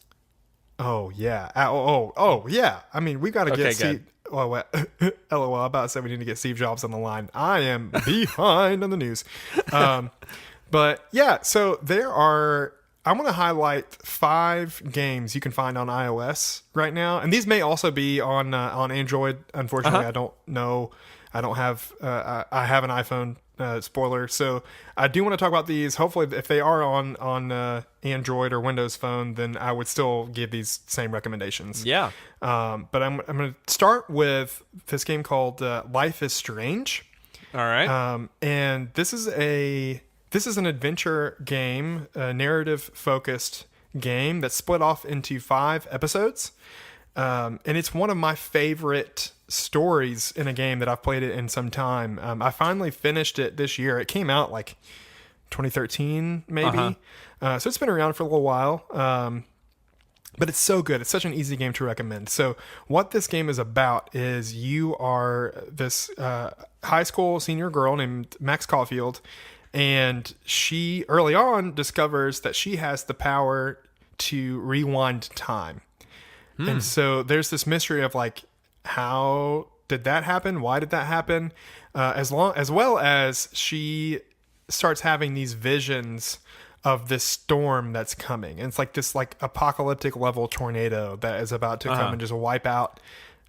Oh yeah. Oh yeah. I mean, we got to Okay, get Oh, what? LOL. About to say we need to get Steve Jobs on the line. I am behind on the news. But yeah, so I'm going to highlight 5 games you can find on iOS right now. And these may also be on Android. Unfortunately, I don't know. I don't have, I have an iPhone, spoiler. So I do want to talk about these. Hopefully, if they are on Android or Windows Phone, then I would still give these same recommendations. Yeah. But I'm going to start with this game called Life is Strange. All right. And this is an adventure game, a narrative-focused game that's split off into 5 episodes. And it's one of my favorite stories in a game that I've played it in some time. I finally finished it this year. It came out like 2013, maybe. So it's been around for a little while. But it's so good. It's such an easy game to recommend. So what this game is about is you are this high school senior girl named Max Caulfield, and she early on discovers that she has the power to rewind time. And so there's this mystery of like, how did that happen? Why did that happen? As well as she starts having these visions of this storm that's coming. And it's like this like apocalyptic level tornado that is about to come and just wipe out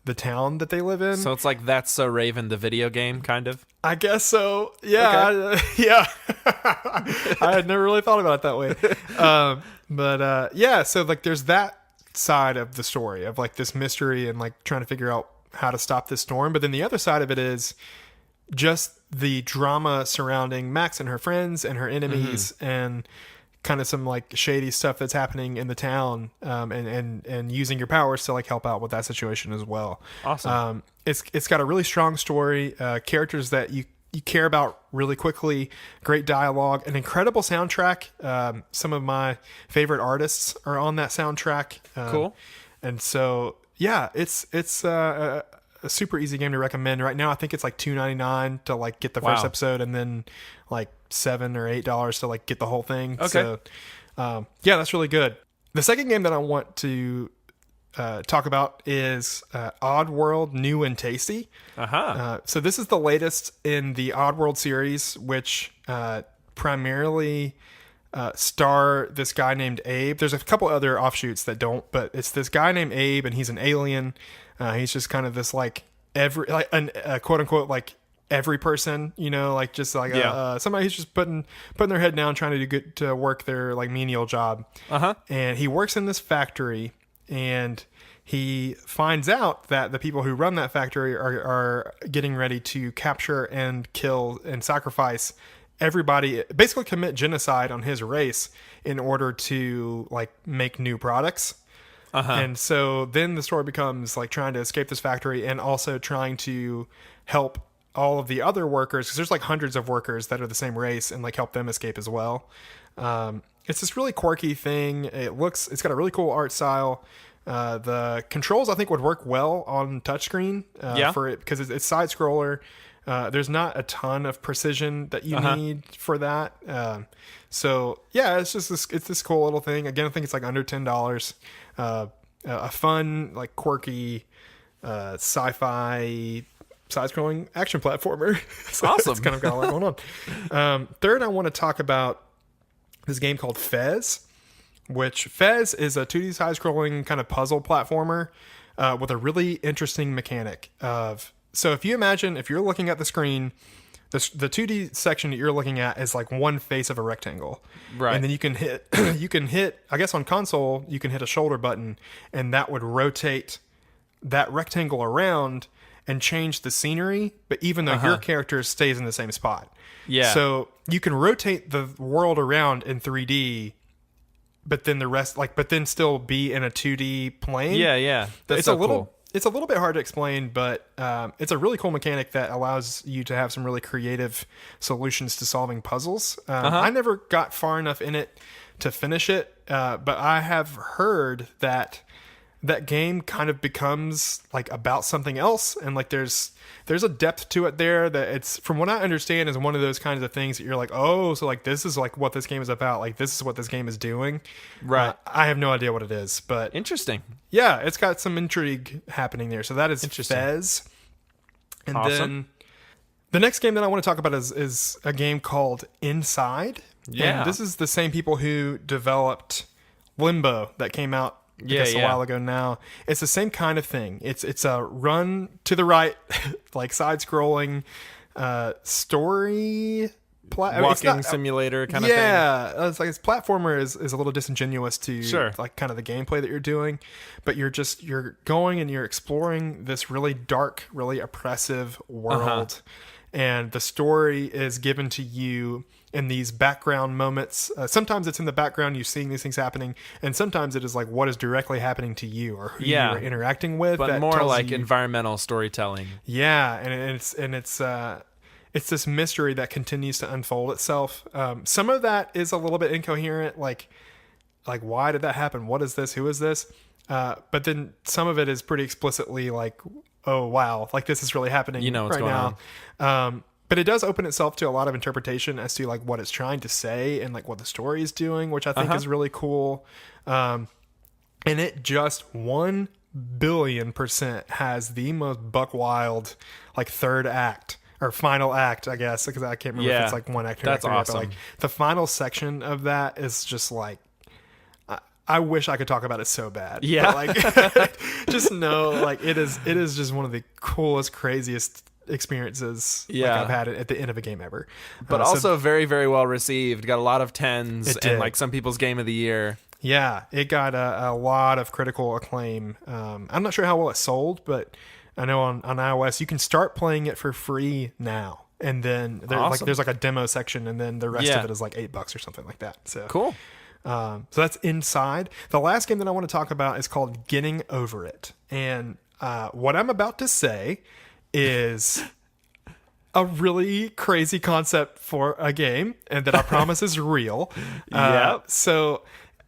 the town that they live in. So it's like That's So Raven, the video game, kind of? I guess so. Yeah. Okay. Yeah. I had never really thought about it that way. But yeah, so like there's that side of the story of like this mystery and like trying to figure out how to stop this storm. But then the other side of it is just the drama surrounding Max and her friends and her enemies and kind of some like shady stuff that's happening in the town, and using your powers to like help out with that situation as well. Awesome. It's got a really strong story, characters that you care about really quickly, great dialogue, an incredible soundtrack. Some of my favorite artists are on that soundtrack. Cool. And so yeah, it's a super easy game to recommend. Right now I think it's like $2.99 to like get the first episode, and then like $7 or $8 to like get the whole thing. Okay. So yeah, that's really good. The second game that I want to talk about is Oddworld New and Tasty. So this is the latest in the Oddworld series, which primarily star this guy named Abe. There's a couple other offshoots that don't, but it's this guy named Abe, and he's an alien. He's just kind of this like quote unquote like every person, you know, like just like somebody who's just putting their head down, trying to do good to work their like menial job. And he works in this factory, and he finds out that the people who run that factory are getting ready to capture and kill and sacrifice everybody, basically commit genocide on his race in order to like make new products. And so then the story becomes like trying to escape this factory and also trying to help all of the other workers, because there's like hundreds of workers that are the same race, and like help them escape as well. It's this really quirky thing. It's got a really cool art style. The controls I think would work well on touchscreen for it, because it's side scroller. There's not a ton of precision that you need for that. So yeah, it's just this cool little thing. Again, I think it's like under $10. A fun, like quirky, sci-fi side-scrolling action platformer. So awesome. It's kind of got a lot going on. Third, I want to talk about this game called Fez, which Fez is a 2D side-scrolling kind of puzzle platformer with a really interesting mechanic of. So if you imagine, if you're looking at the screen, the 2D section that you're looking at is like one face of a rectangle. Right. And then you can hit, I guess on console, you can hit a shoulder button, and that would rotate that rectangle around and change the scenery, but even though your character stays in the same spot. Yeah. So you can rotate the world around in 3D, but then the rest, but then still be in a 2D plane. Yeah. That's cool. It's a little bit hard to explain, but it's a really cool mechanic that allows you to have some really creative solutions to solving puzzles. I never got far enough in it to finish it, but I have heard that that game kind of becomes like about something else, and like there's a depth to it there that it's, from what I understand, is one of those kinds of things that you're like, oh, so like this is like what this game is about, like this is what this game is doing. Right. I have no idea what it is, but Interesting. yeah, it's got some intrigue happening there. So that is Fez. And Awesome. then the next game that I want to talk about is a game called Inside. Yeah. And this is the same people who developed Limbo that came out I guess a while ago now. It's the same kind of thing. It's a run to the right, like side-scrolling story... walking simulator kind of thing. Yeah, it's like its platformer is a little disingenuous to Sure. like kind of the gameplay that you're doing, but you're going and you're exploring this really dark, really oppressive world, and the story is given to you in these background moments. Sometimes it's in the background, you seeing these things happening, and sometimes it is like what is directly happening to you or who you're interacting with. But that more tells like you, environmental storytelling. yeah, and it's this mystery that continues to unfold itself. Some of that is a little bit incoherent, like why did that happen? What is this? Who is this? But then some of it is pretty explicitly like, oh wow, like this is really happening. You know what's right going now. But it does open itself to a lot of interpretation as to like what it's trying to say and like what the story is doing, which I think is really cool. And it just 1,000,000,000% has the most buck wild like third act. Or final act, I guess, because I can't remember if it's like one act. That's awesome. But like the final section of that is just like, I wish I could talk about it so bad. Yeah. But like, just know, like it is just one of the coolest, craziest experiences I've had at the end of a game ever. But also very, very well received. Got a lot of 10s and like some people's game of the year. Yeah, it got a lot of critical acclaim. I'm not sure how well it sold, but I know on iOS you can start playing it for free now, and then there's like a demo section, and then the rest of it is like $8 or something like that. So cool. So that's Inside. The last game that I want to talk about is called Getting Over It, and what I'm about to say is a really crazy concept for a game, and that I promise is real. So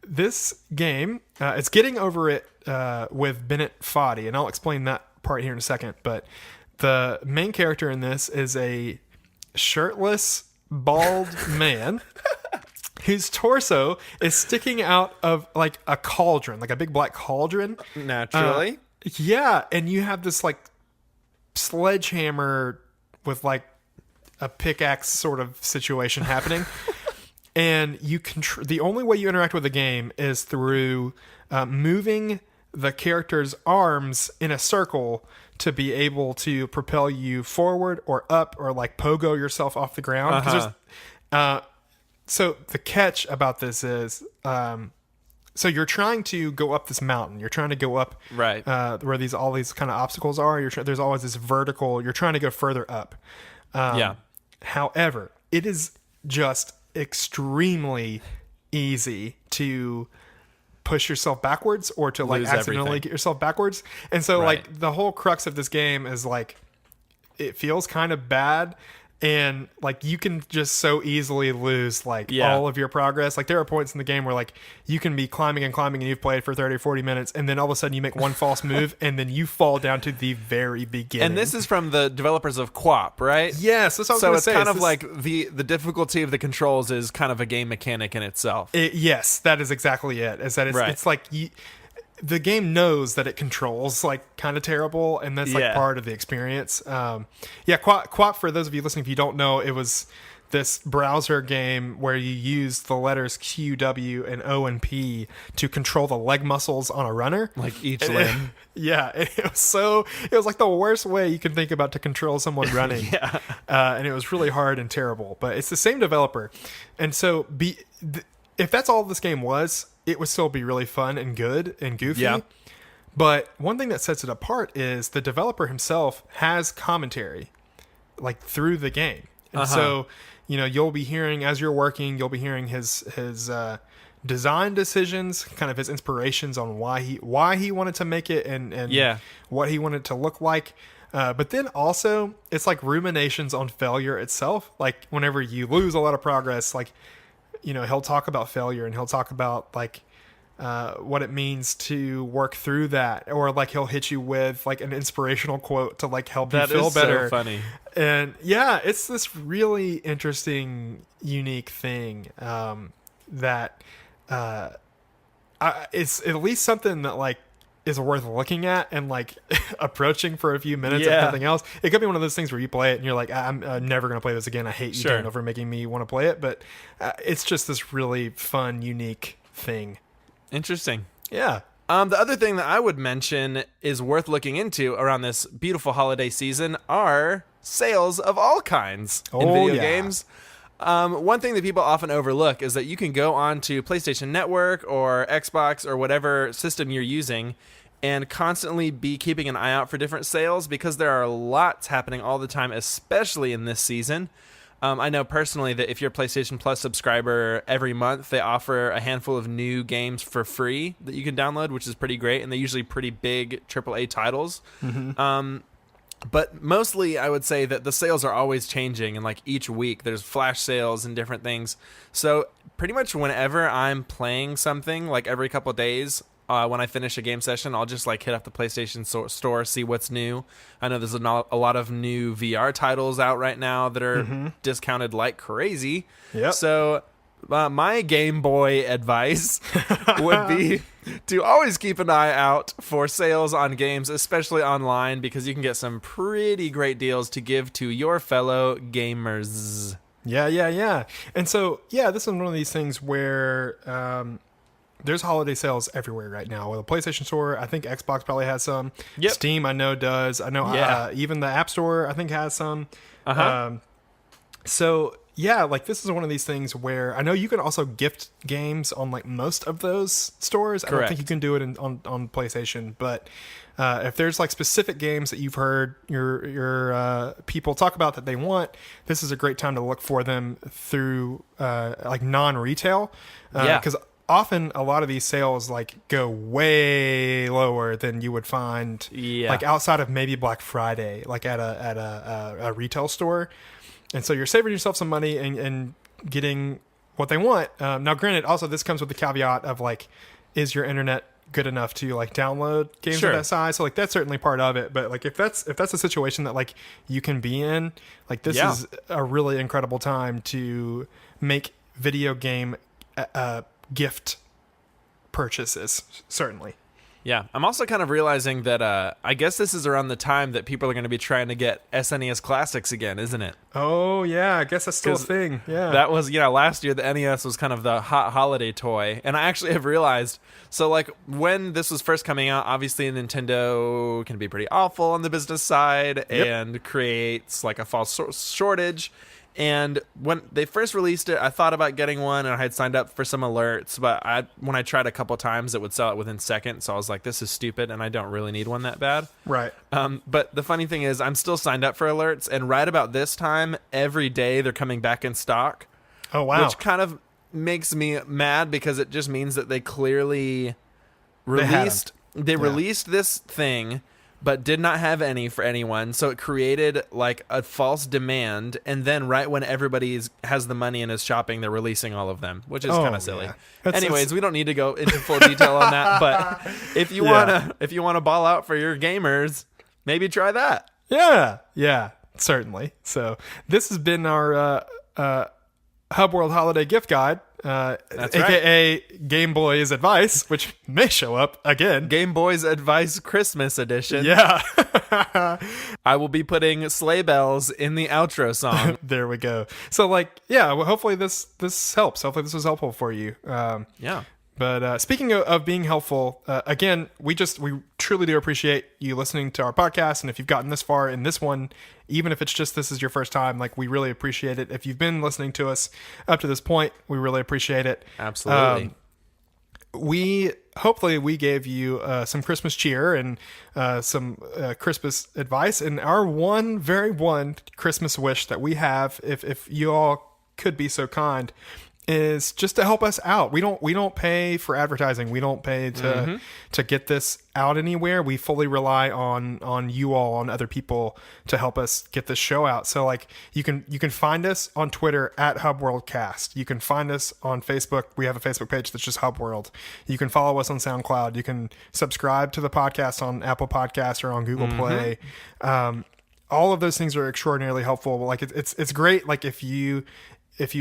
this game, it's Getting Over It with Bennett Foddy, and I'll explain that part here in a second. But the main character in this is a shirtless, bald man whose torso is sticking out of like a cauldron, like a big black cauldron. Naturally. Yeah, and you have this like sledgehammer with like a pickaxe sort of situation happening. And you the only way you interact with the game is through moving the character's arms in a circle to be able to propel you forward or up or like pogo yourself off the ground. So the catch about this is, so you're trying to go up this mountain. You're trying to go up right where all these kind of obstacles are. There's always this vertical. You're trying to go further up. However, it is just extremely easy to push yourself backwards or to like accidentally get yourself backwards. And so like the whole crux of this game is like, it feels kind of bad, and like you can just so easily lose like all of your progress. Like there are points in the game where like you can be climbing and you've played for 30 or 40 minutes, and then all of a sudden you make one false move and then you fall down to the very beginning. And this is from the developers of QWOP, right? Yes, that's what I was so gonna it's say. kind of like the difficulty of the controls is kind of a game mechanic in itself. Yes, that is exactly it. Is that it's like the game knows that it controls like kind of terrible, and that's like part of the experience. QWOP, for those of you listening, if you don't know, it was this browser game where you use the letters Q, W, and O and P to control the leg muscles on a runner, like each limb. It was like the worst way you can think about to control someone running. And it was really hard and terrible, but it's the same developer. And so if that's all this game was, it would still be really fun and good and goofy. But one thing that sets it apart is the developer himself has commentary like through the game. And so, you'll be hearing, as you're working, you'll be hearing his design decisions, kind of his inspirations on why he wanted to make it and what he wanted to look like. But then also it's like ruminations on failure itself. Like whenever you lose a lot of progress, like, he'll talk about failure, and he'll talk about like what it means to work through that, or like he'll hit you with like an inspirational quote to like help you feel better. So funny. And yeah, it's this really interesting, unique thing that it's at least something that like is worth looking at and like approaching for a few minutes and nothing else. It could be one of those things where you play it and you're like, I'm never going to play this again. I hate you doing over making me want to play it. But it's just this really fun, unique thing. Interesting. Yeah. The other thing that I would mention is worth looking into around this beautiful holiday season are sales of all kinds in video games. One thing that people often overlook is that you can go on to PlayStation Network or Xbox or whatever system you're using and constantly be keeping an eye out for different sales, because there are lots happening all the time, especially in this season. I know personally that if you're a PlayStation Plus subscriber, every month they offer a handful of new games for free that you can download, which is pretty great, and they're usually pretty big AAA titles. Mm-hmm. But mostly I would say that the sales are always changing, and like each week there's flash sales and different things. So pretty much whenever I'm playing something, like every couple of days, when I finish a game session, I'll just like hit up the PlayStation store, see what's new. I know there's a lot of new VR titles out right now that are discounted like crazy. Yep. So my Game Boy advice would be to always keep an eye out for sales on games, especially online, because you can get some pretty great deals to give to your fellow gamers. Yeah. And so, this is one of these things where there's holiday sales everywhere right now. With the PlayStation Store, I think Xbox probably has some. Yep. Steam, I know, does. I know even the App Store, I think, has some. So, like this is one of these things where I know you can also gift games on like most of those stores. Correct. I don't think you can do it on PlayStation, but if there's like specific games that you've heard your people talk about that they want, this is a great time to look for them through like non-retail. Because often a lot of these sales like go way lower than you would find like outside of maybe Black Friday, like at a retail store. And so you're saving yourself some money and getting what they want. Now, granted, also this comes with the caveat of like, is your internet good enough to like download games of that size? So like that's certainly part of it. But like if that's a situation that like you can be in, like this is a really incredible time to make video game gift purchases. Certainly. Yeah, I'm also kind of realizing that I guess this is around the time that people are going to be trying to get SNES Classics again, isn't it? Oh, yeah, I guess that's still a thing. Yeah. That was, last year the NES was kind of the hot holiday toy. And I actually have realized, so like when this was first coming out, obviously Nintendo can be pretty awful on the business side and creates like a false shortage. And when they first released it, I thought about getting one, and I had signed up for some alerts, but when I tried a couple times, it would sell it within seconds. So I was like, this is stupid, and I don't really need one that bad. Right. But the funny thing is, I'm still signed up for alerts, and right about this time, every day they're coming back in stock. Oh, wow. Which kind of makes me mad, because it just means that they clearly released this thing, but did not have any for anyone. So it created like a false demand. And then right when everybody has the money and is shopping, they're releasing all of them, which is kind of silly. Yeah. Anyways, we don't need to go into full detail on that. But if you want to ball out for your gamers, maybe try that. Yeah, certainly. So this has been our Hubworld Holiday Gift Guide. That's AKA right. Game Boy's Advice, which may show up again. Game Boy's Advice Christmas edition. Yeah. I will be putting sleigh bells in the outro song. There we go. So well, hopefully this helps. Hopefully this was helpful for you. Yeah. But speaking of being helpful, again, we truly do appreciate you listening to our podcast. And if you've gotten this far in this one, even if it's just this is your first time, like we really appreciate it. If you've been listening to us up to this point, we really appreciate it. Absolutely. Hopefully we gave you some Christmas cheer and some Christmas advice. And our one Christmas wish that we have, if you all could be so kind, is just to help us out. We don't pay for advertising. We don't pay to get this out anywhere. We fully rely on you all, on other people to help us get this show out. So like you can find us on Twitter at HubworldCast. You can find us on Facebook. We have a Facebook page that's just Hubworld. You can follow us on SoundCloud. You can subscribe to the podcast on Apple Podcasts or on Google Play. All of those things are extraordinarily helpful. Like it's great. Like if you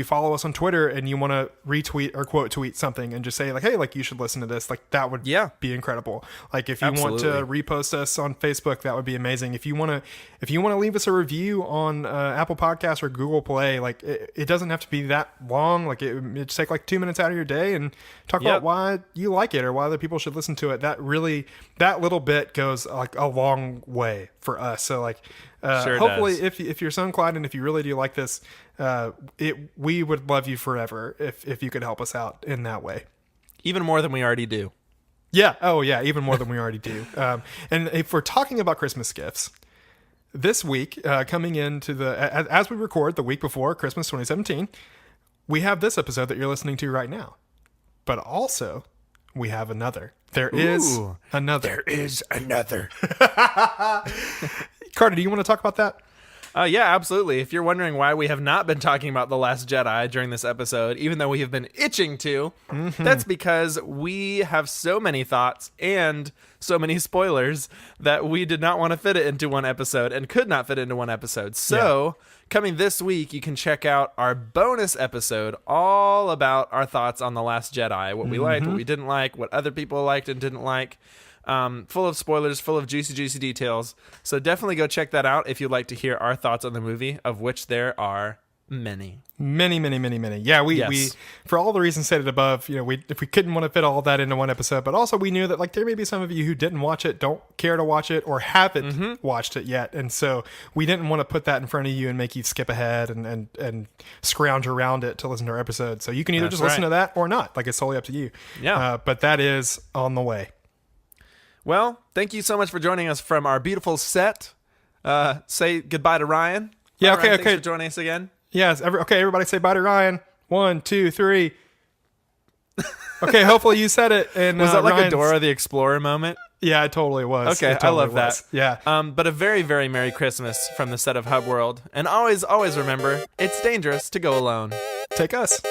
follow us on Twitter and you want to retweet or quote tweet something and just say like, hey, like you should listen to this, like that would be incredible. Like if you want to repost us on Facebook, that would be amazing. If you want to leave us a review on Apple Podcasts or Google Play, like it doesn't have to be that long. Like it just take like 2 minutes out of your day and talk about why you like it or why other people should listen to it. That little bit goes like a long way for us. So like, hopefully if you're so inclined and if you really do like this, we would love you forever if you could help us out in that way. Even more than we already do. Yeah. Oh yeah. Even more than we already do. And if we're talking about Christmas gifts, this week, coming into as we record the week before Christmas 2017, we have this episode that you're listening to right now, but also we have another. There is another. Carter, do you want to talk about that? Yeah, absolutely. If you're wondering why we have not been talking about The Last Jedi during this episode, even though we have been itching to, that's because we have so many thoughts and so many spoilers that we did not want to fit it into one episode and could not fit into one episode. So, coming this week, you can check out our bonus episode all about our thoughts on The Last Jedi, what we liked, what we didn't like, what other people liked and didn't like. Full of spoilers, full of juicy details. So definitely go check that out if you'd like to hear our thoughts on the movie, of which there are many. Yeah, we for all the reasons stated above, if we couldn't want to fit all of that into one episode, but also we knew that like there may be some of you who didn't watch it, don't care to watch it, or haven't watched it yet, and so we didn't want to put that in front of you and make you skip ahead and scrounge around it to listen to our episode. So you can either listen to that or not. Like it's totally up to you. Yeah. But that is on the way. Well, thank you so much for joining us from our beautiful set. Say goodbye to Ryan. Yeah, Ryan, thanks for joining us again. Yes, everybody say bye to Ryan. 1, 2, 3. Okay, hopefully you said it. And was that like a Dora the Explorer moment? Yeah, it totally was. Okay, totally I love that. Yeah. But a very, very Merry Christmas from the set of Hubworld. And always remember, it's dangerous to go alone. Take us.